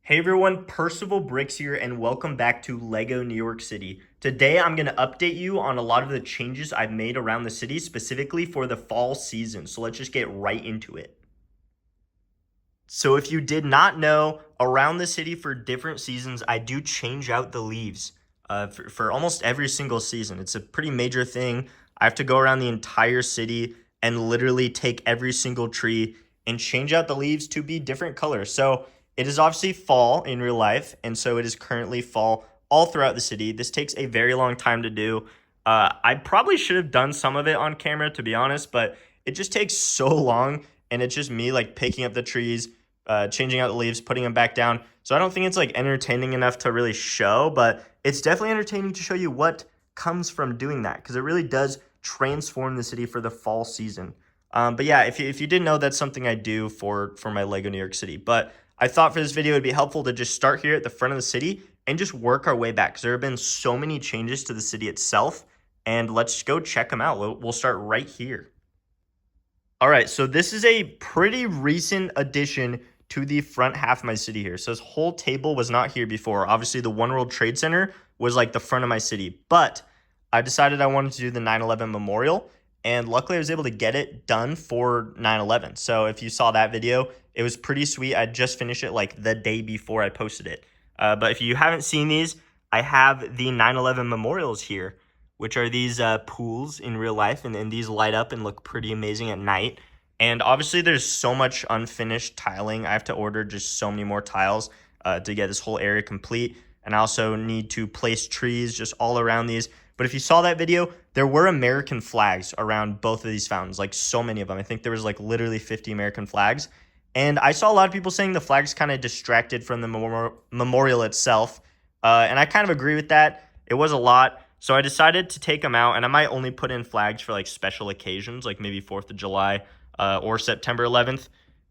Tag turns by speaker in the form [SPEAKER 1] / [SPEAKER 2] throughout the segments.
[SPEAKER 1] Hey everyone, Percival Bricks here, and welcome back to LEGO New York City. Today I'm going to update you on a lot of the changes I've made around the city, specifically for the fall season. So let's just get right into it. So if you did not know, around the city for different seasons, I do change out the leaves for almost every single season. It's a pretty major thing. I have to go around the entire city and literally take every single tree and change out the leaves to be different colors. So it is obviously fall in real life, and so it is currently fall all throughout the city. This takes a very long time to do. I probably should have done some of it on camera, to be honest, but it just takes so long, and it's just me like picking up the trees, changing out the leaves, putting them back down. So I don't think it's like entertaining enough to really show, but it's definitely entertaining to show you what comes from doing that, because it really does transform the city for the fall season. But yeah, if you didn't know, that's something I do for my Lego New York City. But I thought for this video it'd be helpful to just start here at the front of the city and just work our way back, because there have been so many changes to the city itself. And let's go check them out. We'll start right here. All right, so this is a pretty recent addition to the front half of my city here. So this whole table was not here before. Obviously, the One World Trade Center was like the front of my city, but I decided I wanted to do the 9/11 memorial, and luckily I was able to get it done for 9/11. So if you saw that video, it was pretty sweet. I just finished it like the day before I posted it. But if you haven't seen these, I have the 9/11 memorials here, which are these pools in real life, and these light up and look pretty amazing at night. And obviously, there's so much unfinished tiling. I have to order just so many more tiles to get this whole area complete. And I also need to place trees just all around these. But if you saw that video, there were American flags around both of these fountains, like so many of them. I think there was like literally 50 American flags. And I saw a lot of people saying the flags kind of distracted from the memorial itself. And I kind of agree with that. It was a lot. So I decided to take them out, and I might only put in flags for like special occasions, like maybe 4th of July or September 11th.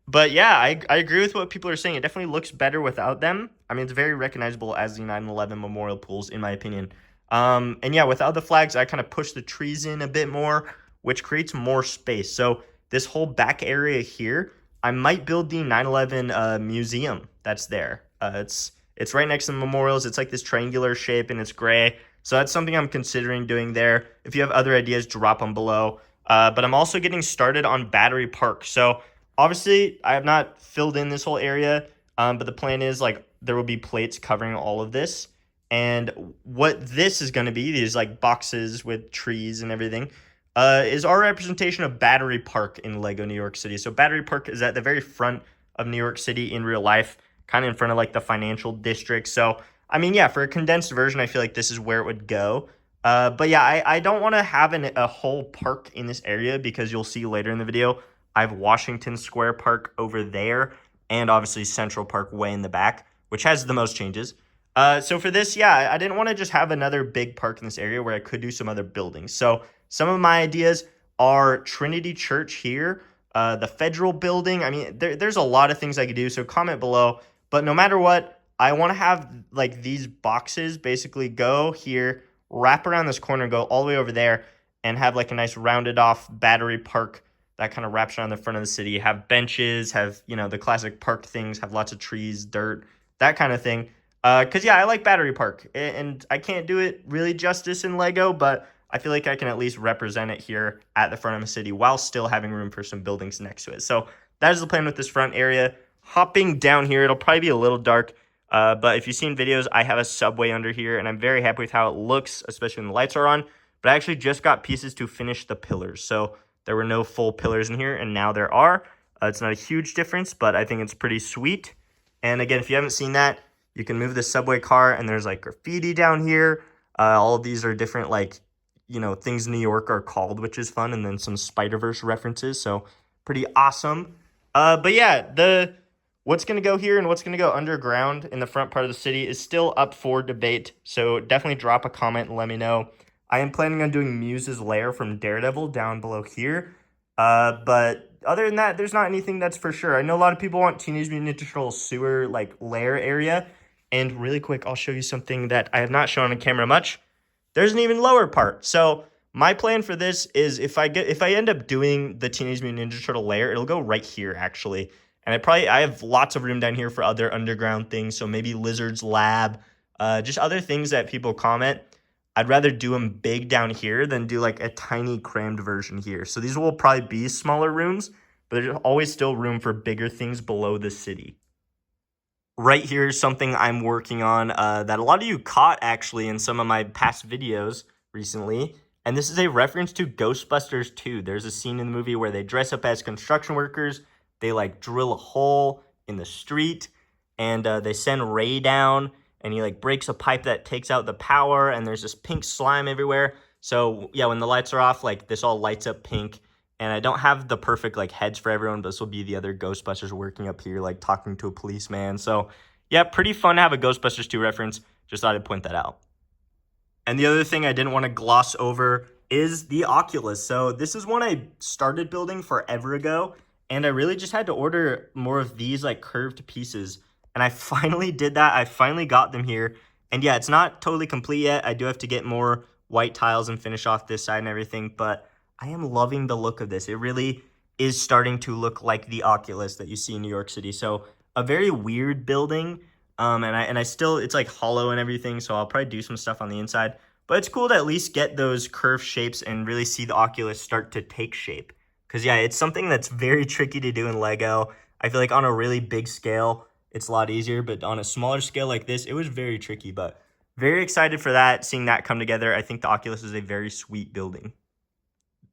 [SPEAKER 1] But yeah, I agree with what people are saying. It definitely looks better without them. I mean, it's very recognizable as the 9/11 memorial pools, in my opinion. And yeah, without the flags, I kind of push the trees in a bit more, which creates more space. So this whole back area here, I might build the 9/11 museum that's there. It's right next to the memorials. It's like this triangular shape, and it's gray. So that's something I'm considering doing there. If you have other ideas, drop them below. But I'm also getting started on Battery Park. So obviously, I have not filled in this whole area, but the plan is like there will be plates covering all of this. And what this is going to be, these like boxes with trees and everything, is our representation of Battery Park in Lego New York City. So Battery Park is at the very front of New York City in real life, kind of in front of like the financial district. So I mean, yeah, for a condensed version, I feel like this is where it would go. But yeah, I don't want to have a whole park in this area, because you'll see later in the video, I have Washington Square Park over there, and obviously Central Park way in the back, which has the most changes. So for this, yeah, I didn't want to just have another big park in this area where I could do some other buildings. So some of my ideas are Trinity Church here, the Federal Building. I mean, there's a lot of things I could do, so comment below. But no matter what, I want to have like these boxes basically go here, wrap around this corner, go all the way over there, and have like a nice rounded off Battery Park that kind of wraps around the front of the city. Have benches, have, you know, the classic park things, have lots of trees, dirt, that kind of thing. Because yeah, I like Battery Park, and I can't do it really justice in Lego, but I feel like I can at least represent it here at the front of the city while still having room for some buildings next to it. So that is the plan with this front area. Hopping down here, it'll probably be a little dark. But if you've seen videos, I have a subway under here, and I'm very happy with how it looks, especially when the lights are on. But I actually just got pieces to finish the pillars. So there were no full pillars in here, and now there are. It's not a huge difference, but I think it's pretty sweet. And again, if you haven't seen that, you can move the subway car, and there's like graffiti down here. All of these are different, like, you know, things New York are called, which is fun. And then some Spider-Verse references. So pretty awesome. But yeah, what's going to go here and what's going to go underground in the front part of the city is still up for debate. So definitely drop a comment and let me know. I am planning on doing Muse's lair from Daredevil down below here. But other than that, there's not anything that's for sure. I know a lot of people want Teenage Mutant Ninja Turtles sewer like lair area. And really quick, I'll show you something that I have not shown on camera much. There's an even lower part. So my plan for this is if I end up doing the Teenage Mutant Ninja Turtle lair, it'll go right here actually. And I have lots of room down here for other underground things. So maybe Lizard's Lab, just other things that people comment. I'd rather do them big down here than do like a tiny crammed version here. So these will probably be smaller rooms, but there's always still room for bigger things below the city. Right here is something I'm working on that a lot of you caught actually in some of my past videos recently. And this is a reference to Ghostbusters 2. There's a scene in the movie where they dress up as construction workers. They like drill a hole in the street and they send Ray down and he like breaks a pipe that takes out the power and there's this pink slime everywhere. So yeah, when the lights are off, like this all lights up pink. And I don't have the perfect like heads for everyone, but this will be the other Ghostbusters working up here, like talking to a policeman. So yeah, pretty fun to have a Ghostbusters 2 reference. Just thought I'd point that out. And the other thing I didn't want to gloss over is the Oculus. So this is one I started building forever ago, and I really just had to order more of these like curved pieces. And I finally did that. I finally got them here. And yeah, it's not totally complete yet. I do have to get more white tiles and finish off this side and everything, but I am loving the look of this. It really is starting to look like the Oculus that you see in New York City. So a very weird building. And I still, it's like hollow and everything, so I'll probably do some stuff on the inside. But it's cool to at least get those curved shapes and really see the Oculus start to take shape. Because yeah, it's something that's very tricky to do in Lego. I feel like on a really big scale, it's a lot easier, but on a smaller scale like this, it was very tricky. But very excited for that, seeing that come together. I think the Oculus is a very sweet building.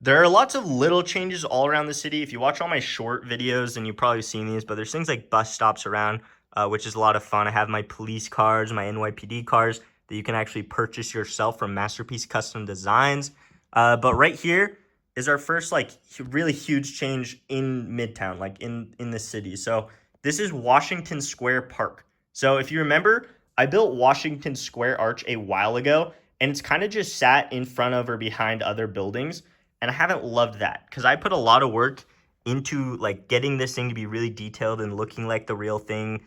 [SPEAKER 1] There are lots of little changes all around the city. If you watch all my short videos, then you've probably seen these, but there's things like bus stops around, which is a lot of fun. I have my police cars, my NYPD cars that you can actually purchase yourself from Masterpiece Custom Designs. But right here is our first like really huge change in Midtown, like in the city. So this is Washington Square Park. So if you remember, I built Washington Square Arch a while ago, and it's kind of just sat in front of or behind other buildings. And I haven't loved that because I put a lot of work into like getting this thing to be really detailed and looking like the real thing,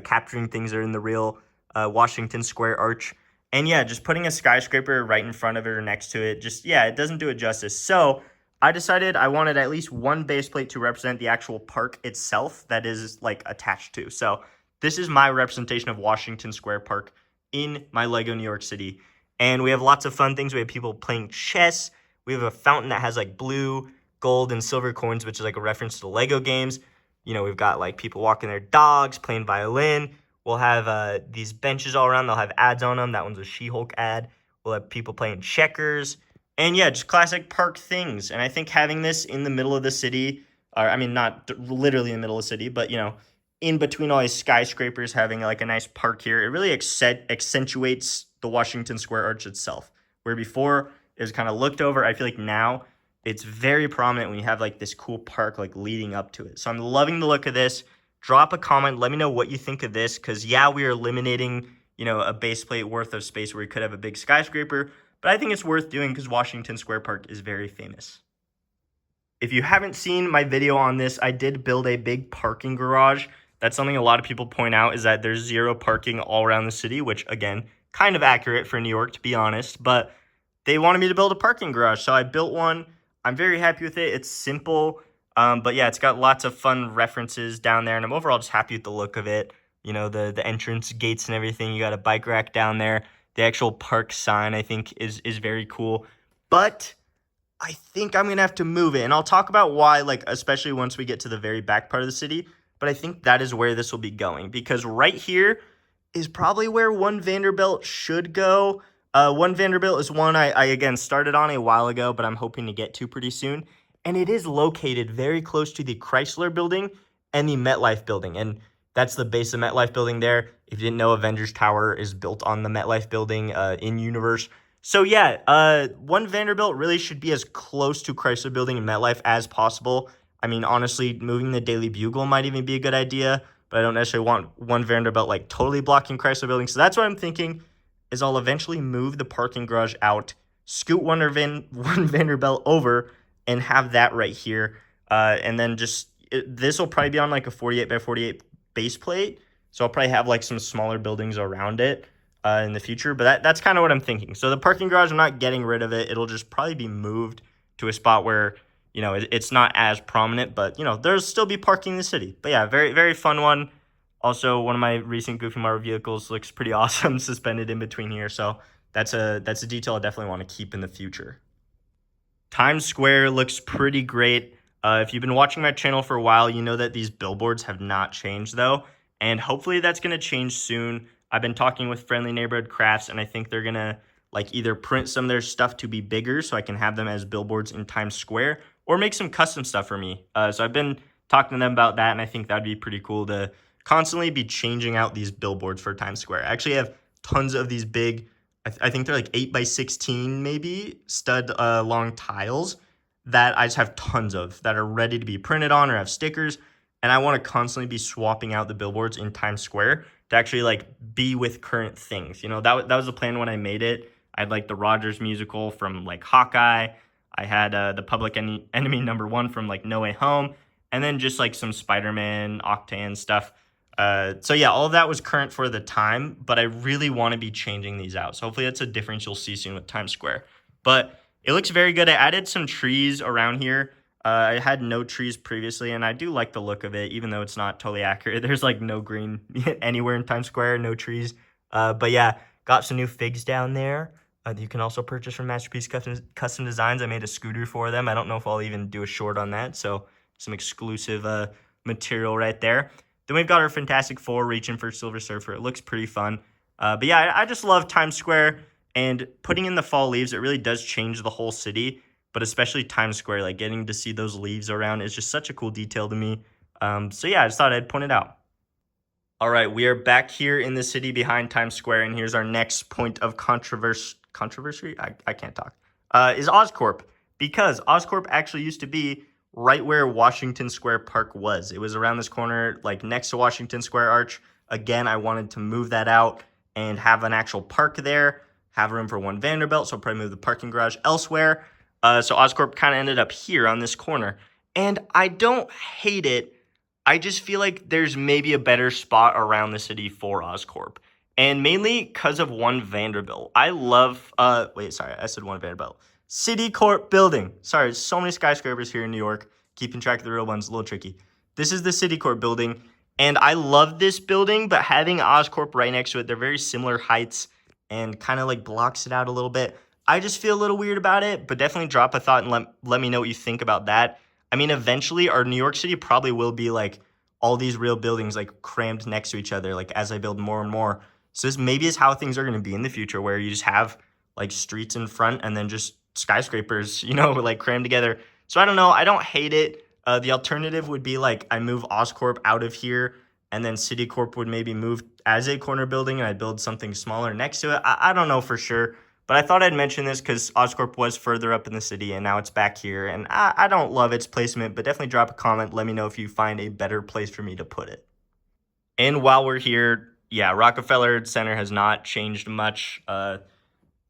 [SPEAKER 1] capturing things that are in the real Washington Square Arch. And yeah, just putting a skyscraper right in front of it or next to it, just yeah, it doesn't do it justice. So I decided I wanted at least one base plate to represent the actual park itself that is like attached to. So this is my representation of Washington Square Park in my Lego New York City. And we have lots of fun things. We have people playing chess. We have a fountain that has like blue, gold, and silver coins, which is like a reference to the Lego games. You know, we've got like people walking their dogs, playing violin. We'll have these benches all around. They'll have ads on them. That one's a She-Hulk ad. We'll have people playing checkers. And yeah, just classic park things. And I think having this in the middle of the city, or I mean, not literally in the middle of the city, but you know, in between all these skyscrapers, having like a nice park here, it really accentuates the Washington Square Arch itself. Where before, it was kind of looked over. I feel like now it's very prominent when you have like this cool park like leading up to it. So I'm loving the look of this. Drop a comment. Let me know what you think of this because yeah, we are eliminating, you know, a base plate worth of space where we could have a big skyscraper, but I think it's worth doing because Washington Square Park is very famous. If you haven't seen my video on this, I did build a big parking garage. That's something a lot of people point out is that there's zero parking all around the city, which again, kind of accurate for New York to be honest, but they wanted me to build a parking garage, so I built one. I'm very happy with it. It's simple, but yeah, it's got lots of fun references down there, and I'm overall just happy with the look of it. You know, the entrance gates and everything. You got a bike rack down there. The actual park sign, I think, is very cool. But I think I'm going to have to move it, and I'll talk about why, like, especially once we get to the very back part of the city. But I think that is where this will be going, because right here is probably where One Vanderbilt should go. One Vanderbilt is one I again started on a while ago, but I'm hoping to get to pretty soon. And it is located very close to the Chrysler Building and the MetLife Building. And that's the base of MetLife Building there. If you didn't know, Avengers Tower is built on the MetLife Building in universe. So yeah, One Vanderbilt really should be as close to Chrysler Building and MetLife as possible. I mean, honestly, moving the Daily Bugle might even be a good idea, but I don't necessarily want One Vanderbilt like totally blocking Chrysler Building. So that's what I'm thinking. Is I'll eventually move the parking garage out, scoot One Vanderbilt over, and have that right here. And then this will probably be on like a 48 by 48 base plate. So I'll probably have like some smaller buildings around it in the future. But that's kind of what I'm thinking. So the parking garage, I'm not getting rid of it. It'll just probably be moved to a spot where, it's not as prominent, but there'll still be parking in the city. But yeah, very very fun one. Also, one of my recent Goofy Marvel vehicles looks pretty awesome suspended in between here. So that's a detail I definitely want to keep in the future. Times Square looks pretty great. If you've been watching my channel for a while, you know that these billboards have not changed though, and hopefully that's going to change soon. I've been talking with Friendly Neighborhood Crafts, and I think they're gonna like either print some of their stuff to be bigger so I can have them as billboards in Times Square, or make some custom stuff for me. So I've been talking to them about that, and I think that'd be pretty cool to constantly be changing out these billboards for Times Square. I actually have tons of these big, I think they're like 8x16 maybe stud long tiles that I just have tons of that are ready to be printed on or have stickers. And I want to constantly be swapping out the billboards in Times Square to actually like be with current things. That was the plan when I made it. I had like the Rogers musical from like Hawkeye. I had the Public Enemy #1 from like No Way Home, and then just like some Spider-Man, Octane stuff. So yeah, all of that was current for the time, but I really want to be changing these out. So hopefully that's a difference you'll see soon with Times Square. But it looks very good. I added some trees around here. I had no trees previously, and I do like the look of it, even though it's not totally accurate. There's like no green anywhere in Times Square, no trees. But yeah, got some new figs down there that you can also purchase from Masterpiece Custom Designs. I made a scooter for them. I don't know if I'll even do a short on that, so some exclusive material right there. Then we've got our Fantastic Four reaching for Silver Surfer. It looks pretty fun. But yeah, I just love Times Square, and putting in the fall leaves, it really does change the whole city, but especially Times Square, like getting to see those leaves around is just such a cool detail to me. So yeah, I just thought I'd point it out. All right, we are back here in the city behind Times Square, and here's our next point of controversy? I can't talk. Is Oscorp, because Oscorp actually used to be right where Washington Square Park was. It was around this corner, like next to Washington Square Arch. Again, I wanted to move that out and have an actual park there, have room for one Vanderbilt, so I'll probably move the parking garage elsewhere. So Oscorp kind of ended up here on this corner. And I don't hate it. I just feel like there's maybe a better spot around the city for Oscorp. And mainly because of one Vanderbilt. I love, wait, sorry, I said one Vanderbilt. City Court Building. Sorry, there's so many skyscrapers here in New York. Keeping track of the real ones is a little tricky. This is the City Court Building. And I love this building, but having Oscorp right next to it, they're very similar heights and kind of like blocks it out a little bit. I just feel a little weird about it, but definitely drop a thought and let me know what you think about that. I mean, eventually our New York City probably will be like all these real buildings like crammed next to each other, like as I build more and more. So this maybe is how things are going to be in the future, where you just have like streets in front and then just skyscrapers, like crammed together. So I don't know. I don't hate it. The alternative would be like I move Oscorp out of here, and then Citicorp would maybe move as a corner building and I'd build something smaller next to it. I don't know for sure. But I thought I'd mention this because Oscorp was further up in the city and now it's back here. And I don't love its placement, but definitely drop a comment. Let me know if you find a better place for me to put it. And while we're here, yeah, Rockefeller Center has not changed much.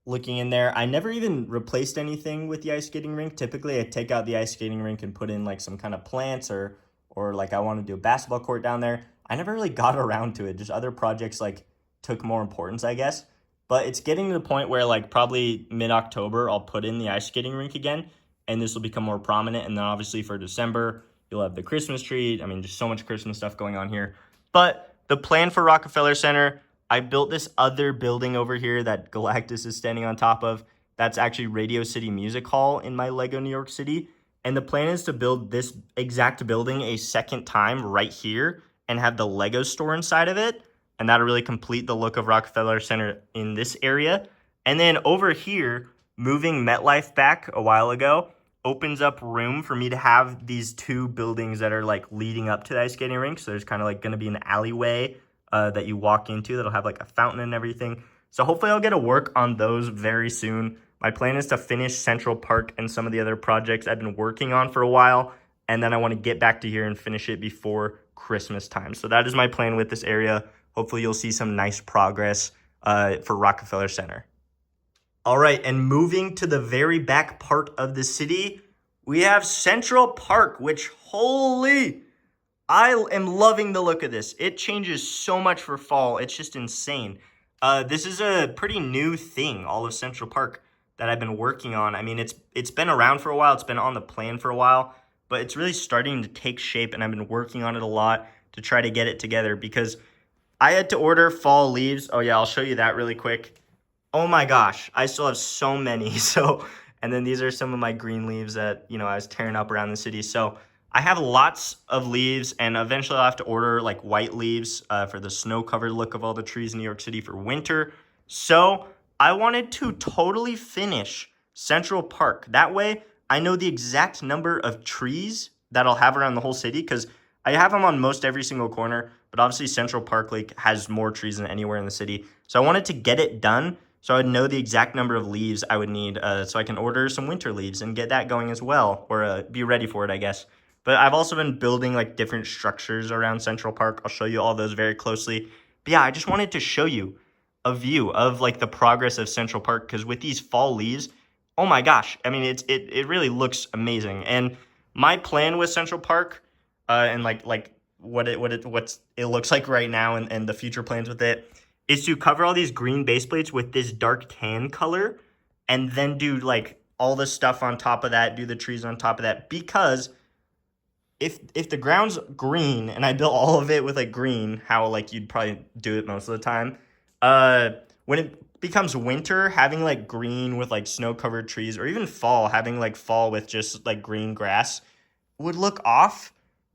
[SPEAKER 1] Looking in there, I never even replaced anything with the ice skating rink. Typically, I take out the ice skating rink and put in like some kind of plants or like I want to do a basketball court down there. I never really got around to it. Just other projects like took more importance, I guess. But it's getting to the point where like probably mid-October, I'll put in the ice skating rink again, and this will become more prominent. And then obviously for December, you'll have the Christmas tree. I mean, just so much Christmas stuff going on here. But the plan for Rockefeller Center, I built this other building over here that Galactus is standing on top of. That's actually Radio City Music Hall in my Lego New York City. And the plan is to build this exact building a second time right here and have the Lego store inside of it. And that'll really complete the look of Rockefeller Center in this area. And then over here, moving MetLife back a while ago opens up room for me to have these two buildings that are like leading up to the ice skating rink. So there's kind of like going to be an alleyway that you walk into that'll have like a fountain and everything. So hopefully I'll get to work on those very soon. My plan is to finish Central Park and some of the other projects I've been working on for a while. And then I want to get back to here and finish it before Christmas time. So that is my plan with this area. Hopefully you'll see some nice progress for Rockefeller Center. All right, and moving to the very back part of the city, we have Central Park, which holy, I am loving the look of this. It changes so much for fall. It's just insane. This is a pretty new thing, all of Central Park. that I've been working on. I mean, it's been around for a while. It's been on the plan for a while, but it's really starting to take shape, and I've been working on it a lot to try to get it together because I had to order fall leaves. Oh yeah, I'll show you that really quick. Oh my gosh, I still have so many. So, and then these are some of my green leaves that, I was tearing up around the city. So I have lots of leaves, and eventually I'll have to order like white leaves for the snow-covered look of all the trees in New York City for winter. So I wanted to totally finish Central Park. That way I know the exact number of trees that I'll have around the whole city, because I have them on most every single corner, but obviously Central Park like has more trees than anywhere in the city. So I wanted to get it done so I would know the exact number of leaves I would need, so I can order some winter leaves and get that going as well, or be ready for it, I guess. But I've also been building like different structures around Central Park. I'll show you all those very closely. But yeah, I just wanted to show you a view of like the progress of Central Park, because with these fall leaves, oh my gosh, I mean it really looks amazing. And my plan with Central Park, and like what's it looks like right now, and the future plans with it, is to cover all these green base plates with this dark tan color, and then do like all the stuff on top of that, do the trees on top of that. Because if the ground's green and I built all of it with like green, how like you'd probably do it most of the time, uh, when it becomes winter, having like green with like snow covered trees, or even fall, having like fall with just like green grass would look off.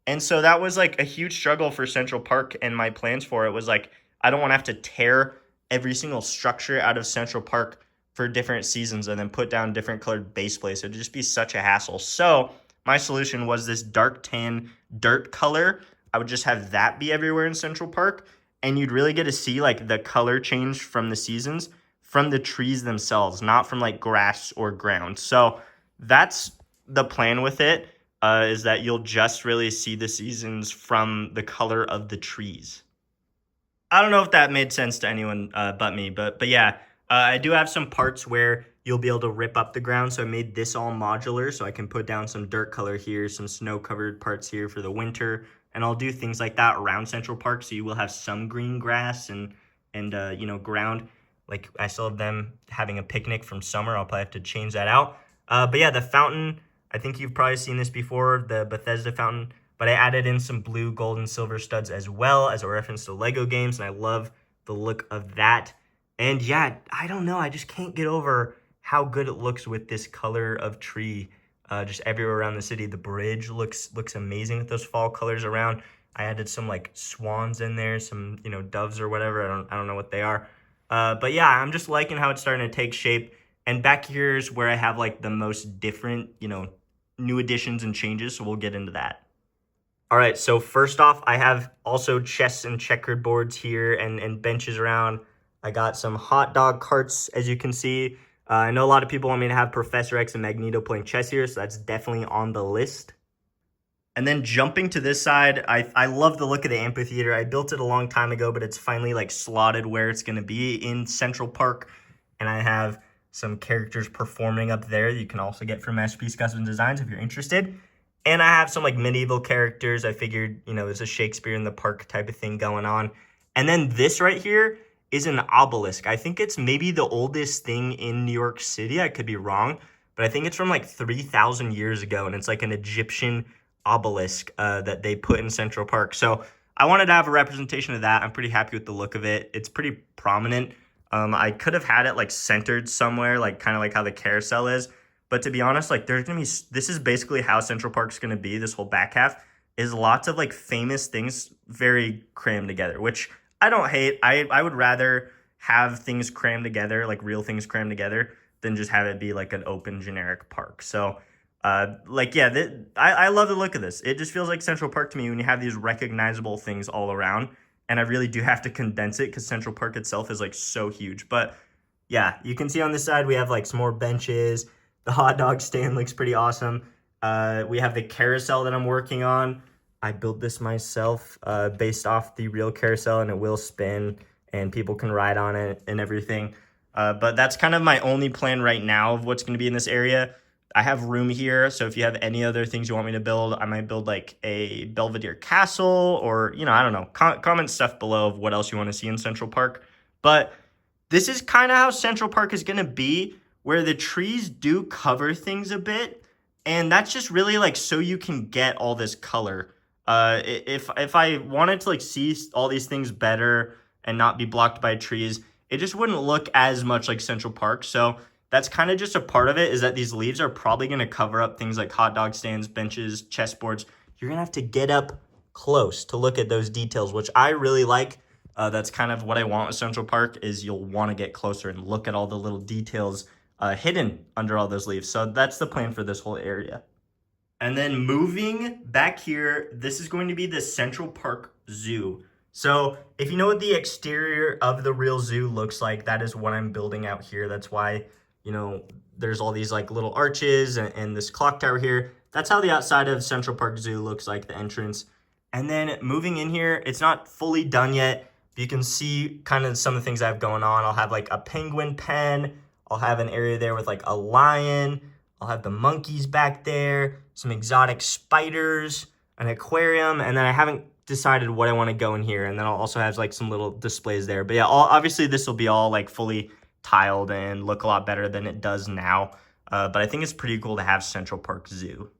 [SPEAKER 1] And so that was like a huge struggle for Central Park, and my plans for it was like I don't want to have to tear every single structure out of Central Park for different seasons and then put down different colored base plates. It would just be such a hassle. So my solution was this dark tan dirt color. I would just have that be everywhere in Central Park, and you'd really get to see like the color change from the seasons from the trees themselves, not from like grass or ground. So that's the plan with it, is that you'll just really see the seasons from the color of the trees. I don't know if that made sense to anyone but me, but yeah, I do have some parts where you'll be able to rip up the ground. So I made this all modular, so I can put down some dirt color here, some snow covered parts here for the winter, and I'll do things like that around Central Park. So you will have some green grass and ground. Like I still have them having a picnic from summer. I'll probably have to change that out. But yeah, the fountain. I think you've probably seen this before, the Bethesda fountain. But I added in some blue, gold, and silver studs as well as a reference to Lego games, and I love the look of that. And yeah, I don't know, I just can't get over how good it looks with this color of tree just everywhere around the city. The bridge looks amazing with those fall colors around. I added some like swans in there, some doves or whatever. I don't know what they are. But yeah, I'm just liking how it's starting to take shape. And back here's where I have like the most different, new additions and changes. So we'll get into that. All right, so first off, I have also chess and checkered boards here and benches around. I got some hot dog carts, as you can see. I know a lot of people want me to have Professor X and Magneto playing chess here, so that's definitely on the list. And then jumping to this side, I love the look of the amphitheater. I built it a long time ago, but it's finally like slotted where it's going to be in Central Park. And I have some characters performing up there you can also get from Masterpiece Custom Designs if you're interested. And I have some like medieval characters. I figured, there's a Shakespeare in the Park type of thing going on. And then this right here is an obelisk. I think it's maybe the oldest thing in New York City. I could be wrong, but I think it's from like 3,000 years ago. And it's like an Egyptian obelisk that they put in Central Park. So I wanted to have a representation of that. I'm pretty happy with the look of it. It's pretty prominent. I could have had it like centered somewhere, like kind of like how the carousel is. But to be honest, like there's gonna be, this is basically how Central Park's gonna be. This whole back half is lots of like famous things very crammed together, which I don't hate. I would rather have things crammed together, like real things crammed together, than just have it be like an open generic park. So I love the look of this. It just feels like Central Park to me when you have these recognizable things all around. And I really do have to condense it because Central Park itself is like so huge. But yeah, you can see on this side we have like some more benches. The hot dog stand looks pretty awesome. We have the carousel that I'm working on. I built this myself based off the real carousel, and it will spin and people can ride on it and everything. But that's kind of my only plan right now of what's going to be in this area. I have room here, so if you have any other things you want me to build, I might build like a Belvedere Castle, or, I don't know. Comment stuff below of what else you want to see in Central Park. But this is kind of how Central Park is going to be where the trees do cover things a bit, and that's just really like so you can get all this color. If I wanted to like see all these things better and not be blocked by trees, it just wouldn't look as much like Central Park. So that's kind of just a part of it, is that these leaves are probably going to cover up things like hot dog stands, benches, chessboards. You're going to have to get up close to look at those details, which I really like. That's kind of what I want with Central Park, is you'll want to get closer and look at all the little details hidden under all those leaves. So that's the plan for this whole area. And then moving back here, this is going to be the Central Park Zoo. So if you know what the exterior of the real zoo looks like, that is what I'm building out here. That's why, there's all these like little arches and this clock tower here. That's how the outside of Central Park Zoo looks like, the entrance. And then moving in here, it's not fully done yet. But you can see kind of some of the things I have going on. I'll have like a penguin pen. I'll have an area there with like a lion. I'll have the monkeys back there, some exotic spiders, an aquarium, and then I haven't decided what I want to go in here. And then I'll also have like some little displays there. But yeah, obviously this will be all like fully tiled and look a lot better than it does now. But I think it's pretty cool to have Central Park Zoo.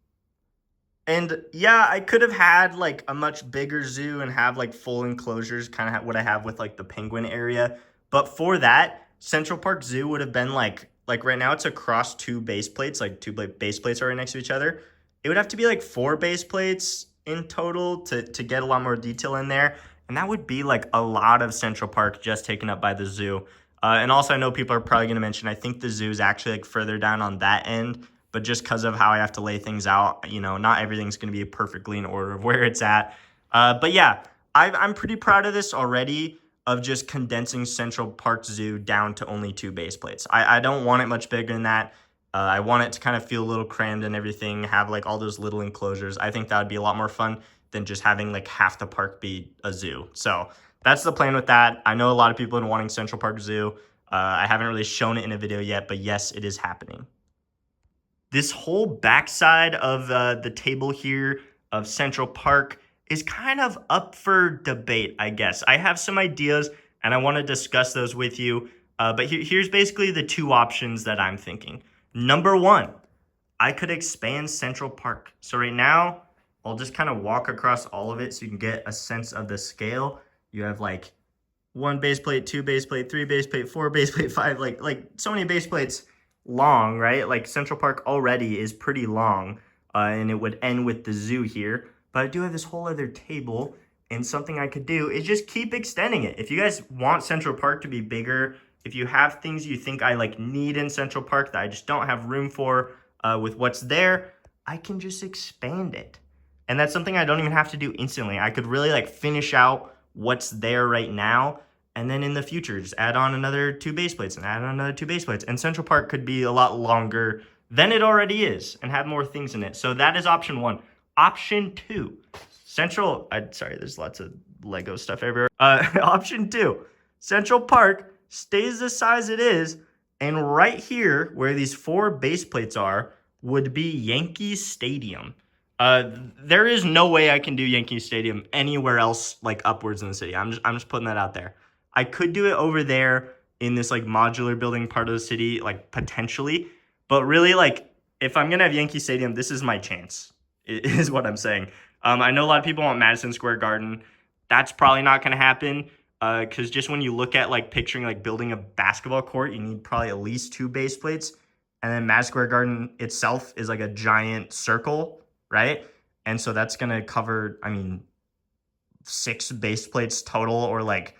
[SPEAKER 1] And yeah, I could have had like a much bigger zoo and have like full enclosures, kind of what I have with like the penguin area. But for that, Central Park Zoo would have been like right now it's across two base plates, like two base plates are right next to each other. It would have to be like 4 base plates in total to get a lot more detail in there. And that would be like a lot of Central Park just taken up by the zoo. And also I know people are probably going to mention, I think the zoo is actually like further down on that end. But just because of how I have to lay things out, not everything's going to be perfectly in order of where it's at. But yeah, I'm pretty proud of this already, of just condensing Central Park Zoo down to only 2 base plates. I don't want it much bigger than that. I want it to kind of feel a little crammed and everything, have like all those little enclosures. I think that would be a lot more fun than just having like half the park be a zoo. So that's the plan with that. I know a lot of people have been wanting Central Park Zoo. I haven't really shown it in a video yet, but yes, it is happening. This whole backside of the table here of Central Park is kind of up for debate, I guess. I have some ideas, and I want to discuss those with you. But here's basically the 2 options that I'm thinking. Number 1, I could expand Central Park. So right now, I'll just kind of walk across all of it so you can get a sense of the scale. You have like 1 base plate, 2 base plate, 3 base plate, 4 base plate, 5, like so many base plates. Long, right? Like Central Park already is pretty long, and it would end with the zoo here. But I do have this whole other table, and something I could do is just keep extending it. If you guys want Central Park to be bigger, if you have things you think I like need in Central Park that I just don't have room for with what's there, I can just expand it. And that's something I don't even have to do instantly. I could really like finish out what's there right now, and then in the future, just add on another 2 base plates and add on another 2 base plates. And Central Park could be a lot longer than it already is and have more things in it. So that is option 1. Option 2, sorry, there's lots of Lego stuff everywhere. Option 2, Central Park stays the size it is. And right here, where these 4 base plates are, would be Yankee Stadium. There is no way I can do Yankee Stadium anywhere else, like upwards in the city. I'm just putting that out there. I could do it over there in this like modular building part of the city, like potentially. But really, like, if I'm going to have Yankee Stadium, this is my chance, is what I'm saying. I know a lot of people want Madison Square Garden. That's probably not going to happen because just when you look at like picturing like building a basketball court, you need probably at least 2 base plates. And then Madison Square Garden itself is like a giant circle, right? And so that's going to cover, 6 base plates total, or like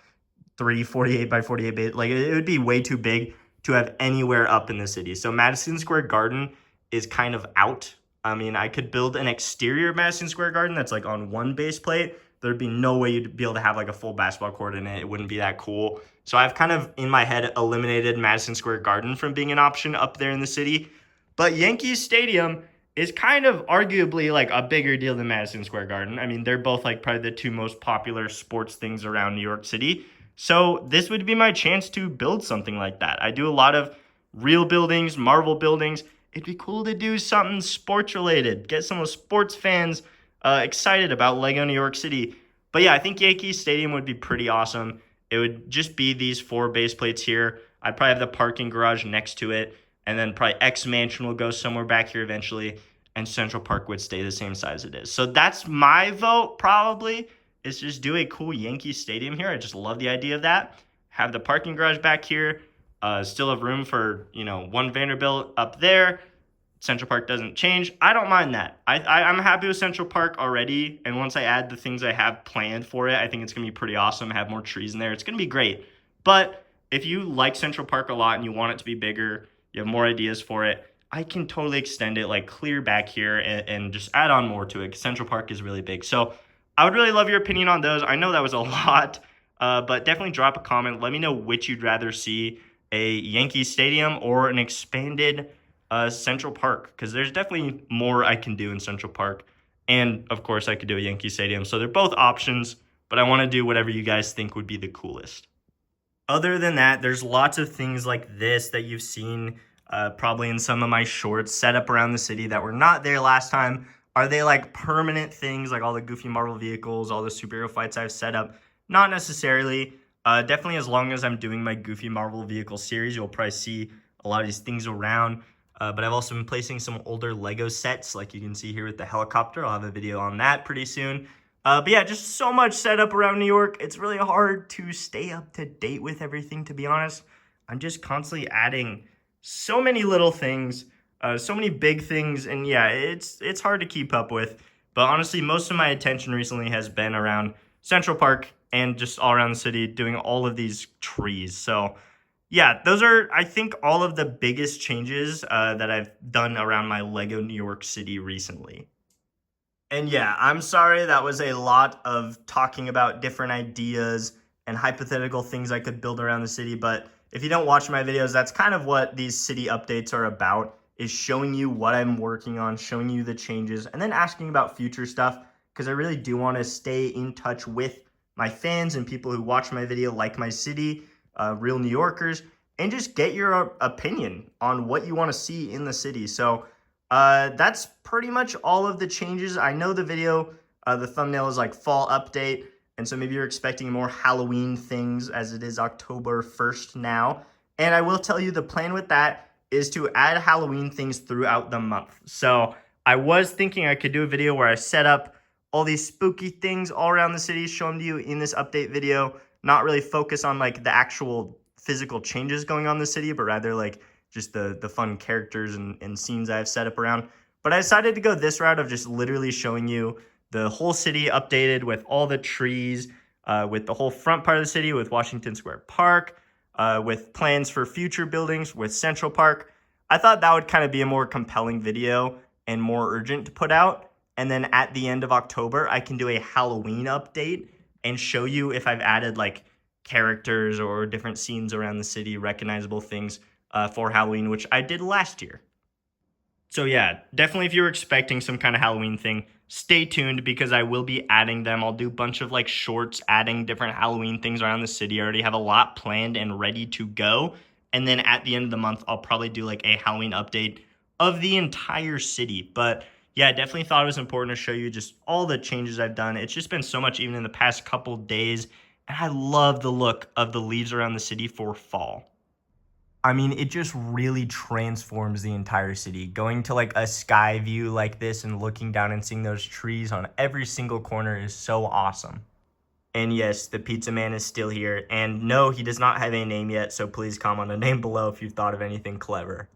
[SPEAKER 1] 3 48 by 48 base. Like it would be way too big to have anywhere up in the city. So Madison Square Garden is kind of out. I could build an exterior Madison Square Garden that's like on 1 base plate. There'd be no way you'd be able to have like a full basketball court in it. It wouldn't be that cool. So I've kind of in my head eliminated Madison Square Garden from being an option up there in the city. But Yankees Stadium is kind of arguably like a bigger deal than Madison Square Garden. They're both like probably the 2 most popular sports things around New York City. So this would be my chance to build something like that. I do a lot of real buildings, Marvel buildings. It'd be cool to do something sports related. Get some of the sports fans excited about Lego New York City. But yeah, I think Yankee Stadium would be pretty awesome. It would just be these 4 base plates here. I'd probably have the parking garage next to it. and then probably X Mansion will go somewhere back here eventually, and Central Park would stay the same size it is. So that's my vote, probably, is just do a cool Yankee Stadium here. I just love the idea of that. Have the parking garage back here. Still have room for, one Vanderbilt up there. Central Park doesn't change. I don't mind that. I'm happy with Central Park already. And once I add the things I have planned for it, I think it's going to be pretty awesome. Have more trees in there. It's going to be great. But if you like Central Park a lot and you want it to be bigger, you have more ideas for it, I can totally extend it, like clear back here and just add on more to it, because Central Park is really big. So I would really love your opinion on those. I know that was a lot, but definitely drop a comment. Let me know which you'd rather see, a Yankee Stadium or an expanded Central Park, because there's definitely more I can do in Central Park. And of course, I could do a Yankee Stadium. So they're both options, but I want to do whatever you guys think would be the coolest. Other than that, there's lots of things like this that you've seen probably in some of my shorts set up around the city that were not there last time. Are they like permanent things, like all the Goofy Marvel vehicles, all the superhero fights I've set up? Not necessarily. Definitely, as long as I'm doing my Goofy Marvel vehicle series, you'll probably see a lot of these things around. But I've also been placing some older Lego sets, like you can see here with the helicopter. I'll have a video on that pretty soon. But yeah, just so much setup around New York. It's really hard to stay up to date with everything, to be honest. I'm just constantly adding so many little things, so many big things, and yeah, it's hard to keep up with. But honestly, most of my attention recently has been around Central Park and just all around the city, doing all of these trees. So yeah, those are, I think, all of the biggest changes that I've done around my Lego New York City recently. And yeah, I'm sorry that was a lot of talking about different ideas and hypothetical things I could build around the city, but if you don't watch my videos, that's kind of what these city updates are about, is showing you what I'm working on, showing you the changes, and then asking about future stuff, because I really do want to stay in touch with my fans and people who watch my video, like my city, real New Yorkers, and just get your opinion on what you want to see in the city. So that's pretty much all of the changes. I know the video, the thumbnail is like fall update, and so maybe you're expecting more Halloween things, as it is October 1st now. And I will tell you, the plan with that is to add Halloween things throughout the month. So I was thinking I could do a video where I set up all these spooky things all around the city, show them to you in this update video, not really focus on like the actual physical changes going on in the city, but rather like just the fun characters and scenes I've set up around. But I decided to go this route of just literally showing you the whole city updated with all the trees, with the whole front part of the city, with Washington Square Park, with plans for future buildings, with Central Park. I thought that would kind of be a more compelling video and more urgent to put out. And then at the end of October, I can do a Halloween update and show you if I've added like characters or different scenes around the city, recognizable things for Halloween, which I did last year. So yeah, definitely if you're expecting some kind of Halloween thing, stay tuned, because I will be adding them. I'll do a bunch of like shorts adding different Halloween things around the city. I already have a lot planned and ready to go. And then at the end of the month, I'll probably do like a Halloween update of the entire city. But yeah, I definitely thought it was important to show you just all the changes I've done. It's just been so much even in the past couple days. And I love the look of the leaves around the city for fall. I mean, it just really transforms the entire city. Going to like a sky view like this and looking down and seeing those trees on every single corner is so awesome. And yes, the pizza man is still here. And no, he does not have a name yet, so please comment a name below if you've thought of anything clever.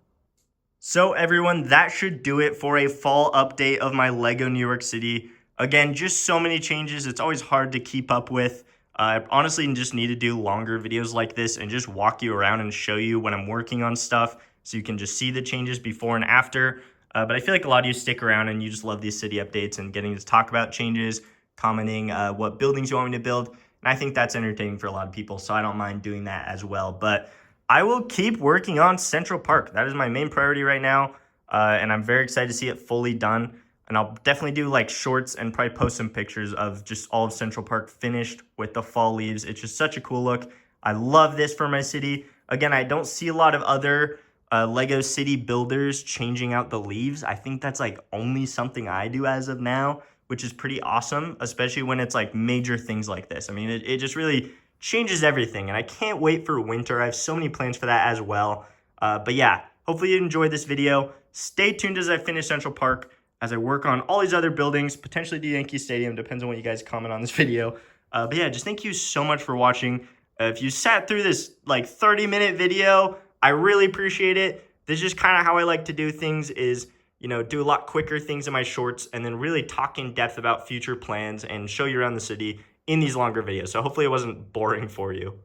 [SPEAKER 1] So everyone, that should do it for a fall update of my Lego New York City. Again, just so many changes. It's always hard to keep up with. I honestly just need to do longer videos like this and just walk you around and show you when I'm working on stuff, so you can just see the changes before and after. But I feel like a lot of you stick around and you just love these city updates and getting to talk about changes, commenting what buildings you want me to build. And I think that's entertaining for a lot of people, so I don't mind doing that as well. But I will keep working on Central Park. That is my main priority right now, and I'm very excited to see it fully done. And I'll definitely do like shorts and probably post some pictures of just all of Central Park finished with the fall leaves. It's just such a cool look. I love this for my city. Again, I don't see a lot of other Lego city builders changing out the leaves. I think that's like only something I do as of now, which is pretty awesome, especially when it's like major things like this. I mean, it just really changes everything, and I can't wait for winter. I have so many plans for that as well. But yeah, Hopefully you enjoyed this video. Stay tuned as I finish Central Park, as I work on all these other buildings, potentially do Yankee Stadium, depends on what you guys comment on this video. But yeah, just thank you so much for watching. If you sat through this like 30-minute video, I really appreciate it. This is just kind of how I like to do things, is do a lot quicker things in my shorts and then really talk in depth about future plans and show you around the city in these longer videos. So hopefully it wasn't boring for you.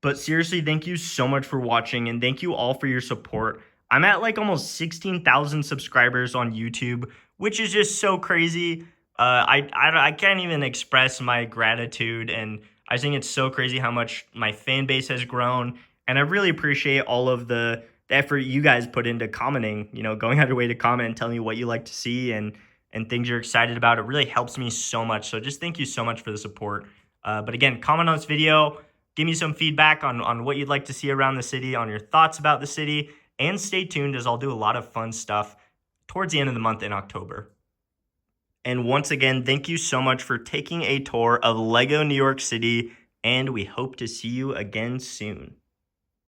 [SPEAKER 1] But seriously, thank you so much for watching, and thank you all for your support. I'm at like almost 16,000 subscribers on YouTube, which is just so crazy. I can't even express my gratitude, and I think it's so crazy how much my fan base has grown. And I really appreciate all of the effort you guys put into commenting, going out of your way to comment and telling me what you like to see and things you're excited about. It really helps me so much. So just thank you so much for the support. But again, comment on this video. Give me some feedback on what you'd like to see around the city, on your thoughts about the city, and stay tuned as I'll do a lot of fun stuff towards the end of the month in October. And once again, thank you so much for taking a tour of LEGO New York City, and we hope to see you again soon.